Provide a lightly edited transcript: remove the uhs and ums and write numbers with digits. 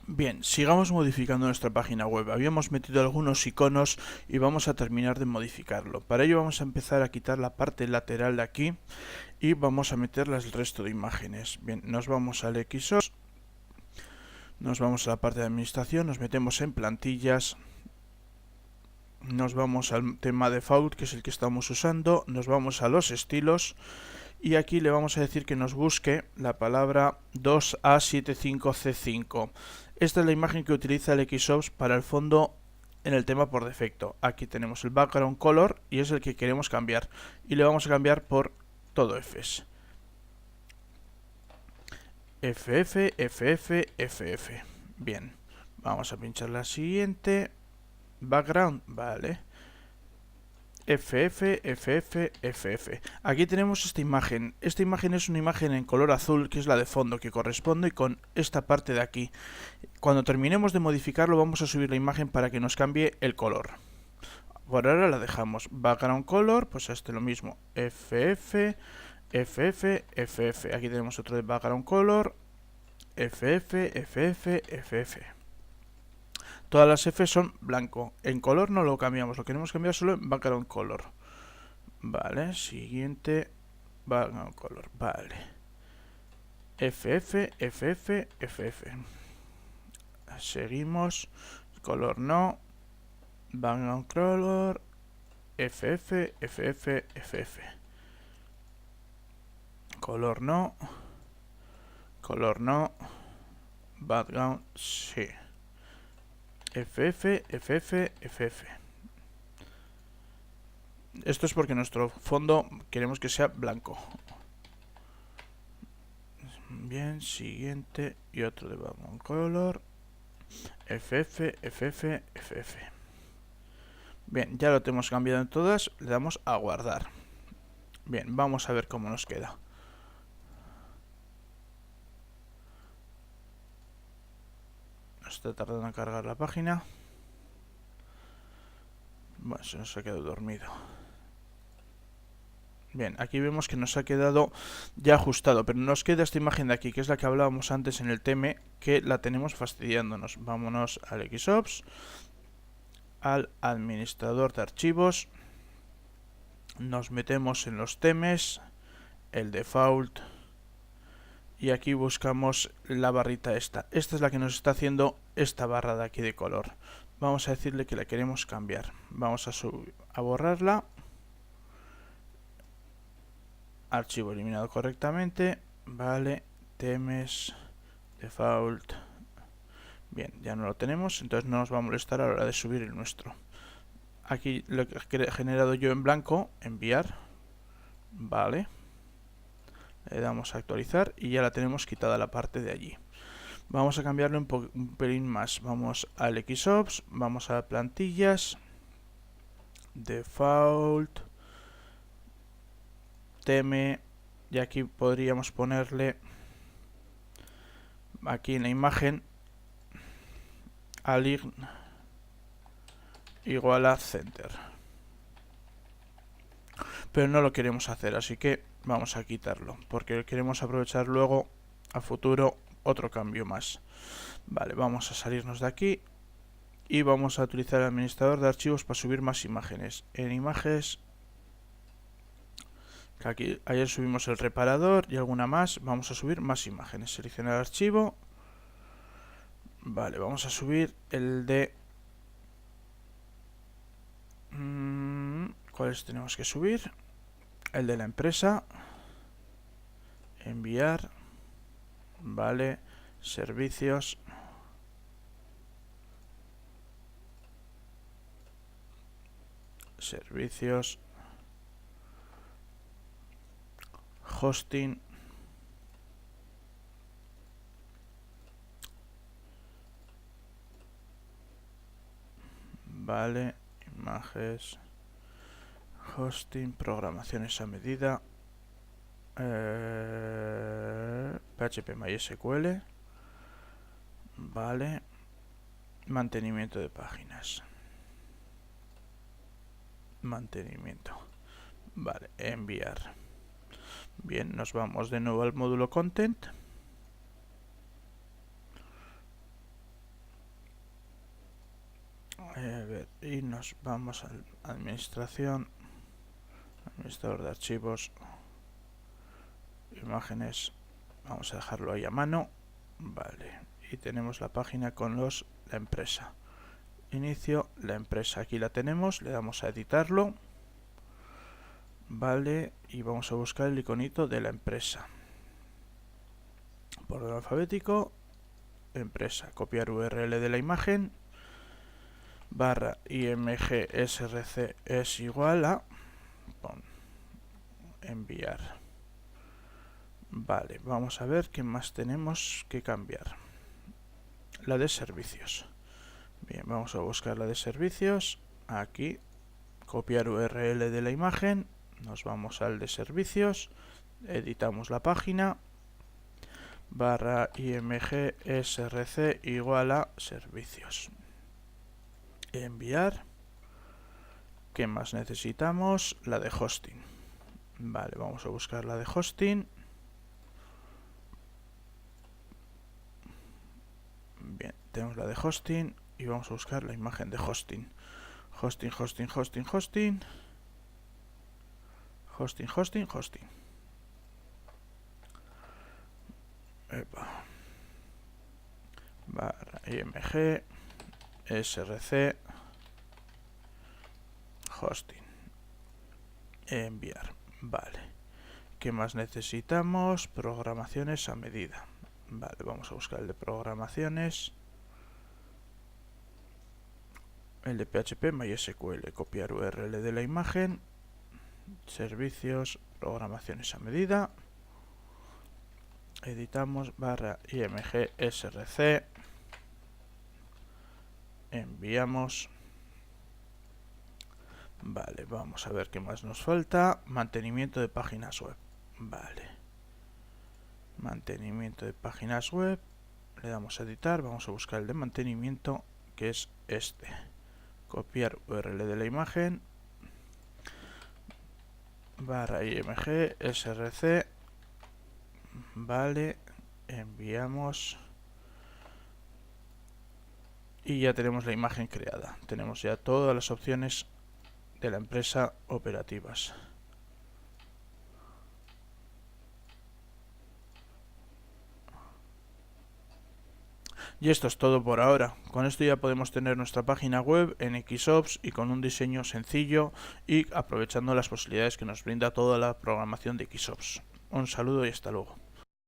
Bien, sigamos modificando nuestra página web. Habíamos metido algunos iconos y vamos a terminar de modificarlo. Para ello vamos a empezar a quitar la parte lateral de aquí y vamos a meterlas el resto de imágenes. Bien, nos vamos al XOS, nos vamos a la parte de administración, nos metemos en plantillas, nos vamos al tema default, que es el que estamos usando, nos vamos a los estilos y aquí le vamos a decir que nos busque la palabra 2A75C5. Esta es la imagen que utiliza el XOS para el fondo en el tema por defecto. Aquí tenemos el background color y es el que queremos cambiar y le vamos a cambiar por todo FS. FF, FF, FF. Bien, vamos a pinchar la siguiente. Background, vale. FF, FF, FF. Aquí tenemos esta imagen. Esta imagen es una imagen en color azul, que es la de fondo, que corresponde con esta parte de aquí. Cuando terminemos de modificarlo vamos a subir la imagen para que nos cambie el color. Por ahora la dejamos. Background color, pues este lo mismo. FF, FF, FF. Aquí tenemos otro de background color. FF, FF, FF. Todas las F son blanco. En color no lo cambiamos, lo queremos cambiar solo en background color. Vale, siguiente. Background color, vale. FF, FF, FF. Seguimos. Color no. Background color. FF, FF, FF. Color no. Color no. Background sí. FF, FF, FF. Esto es porque nuestro fondo queremos que sea blanco. Bien, siguiente. Y otro de background color. FF, FF, FF. Bien, ya lo tenemos cambiado en todas. Le damos a guardar. Bien, vamos a ver cómo nos queda. Está tardando en cargar la página. Bueno, se nos ha quedado dormido. Bien, aquí vemos que nos ha quedado ya ajustado, pero nos queda esta imagen de aquí, que es la que hablábamos antes en el theme, que la tenemos fastidiándonos. Vámonos al XOps, al administrador de archivos, nos metemos en los temes, el default, y aquí buscamos la barrita esta. Esta es la que nos está haciendo esta barra de aquí de color. Vamos a decirle que la queremos cambiar. Vamos a borrarla. Archivo eliminado correctamente. Vale. Temes. Default. Bien, ya no lo tenemos. Entonces no nos va a molestar a la hora de subir el nuestro. Aquí lo que he generado yo en blanco. Enviar. Vale. Le damos a actualizar y ya la tenemos quitada la parte de allí. Vamos a cambiarlo un pelín más. Vamos al XOps, vamos a plantillas, default, theme, y aquí podríamos ponerle aquí en la imagen align igual a center. Pero no lo queremos hacer, así que vamos a quitarlo, porque queremos aprovechar luego a futuro otro cambio más. Vale, vamos a salirnos de aquí y vamos a utilizar el administrador de archivos para subir más imágenes. En imágenes, aquí ayer subimos el reparador y alguna más. Vamos a subir más imágenes. Seleccionar archivo. Vale, vamos a subir el de... ¿cuáles tenemos que subir? El de la empresa. Enviar. Vale, servicios. Servicios. Hosting. Vale, imágenes. Hosting, programaciones a medida. PHP MySQL. Vale. Mantenimiento de páginas. Mantenimiento. Vale, enviar. Bien, nos vamos de nuevo al módulo content. ver, y nos vamos al administración, administrador de archivos, imágenes, vamos a dejarlo ahí a mano, vale, y tenemos la página con la empresa, inicio, la empresa, aquí la tenemos, le damos a editarlo, vale, y vamos a buscar el iconito de la empresa, por orden alfabético, empresa, copiar URL de la imagen, barra img src es igual a enviar. Vale, vamos a ver qué más tenemos que cambiar. La de servicios. Bien, vamos a buscar la de servicios. Aquí, copiar URL de la imagen. Nos vamos al de servicios. Editamos la página. Barra img src igual a servicios. Enviar. ¿Qué más necesitamos? La de hosting. Vale, vamos a buscar la de hosting. Bien, tenemos la de hosting y vamos a buscar la imagen de hosting. Hosting. Epa. Barra img src hosting. Enviar. Vale. ¿Qué más necesitamos? Programaciones a medida. Vale, vamos a buscar el de programaciones. El de PHP MySQL. Copiar URL de la imagen. Servicios, programaciones a medida. Editamos barra img src. Enviamos. Vale, vamos a ver qué más nos falta. Mantenimiento de páginas web. Vale. Mantenimiento de páginas web. Le damos a editar. Vamos a buscar el de mantenimiento, que es este. Copiar URL de la imagen. Barra img src. Vale. Enviamos. Y ya tenemos la imagen creada. Tenemos ya todas las opciones de la empresa operativas. Y esto es todo por ahora. Con esto ya podemos tener nuestra página web en Xobs y con un diseño sencillo y aprovechando las posibilidades que nos brinda toda la programación de Xobs. Un saludo y hasta luego.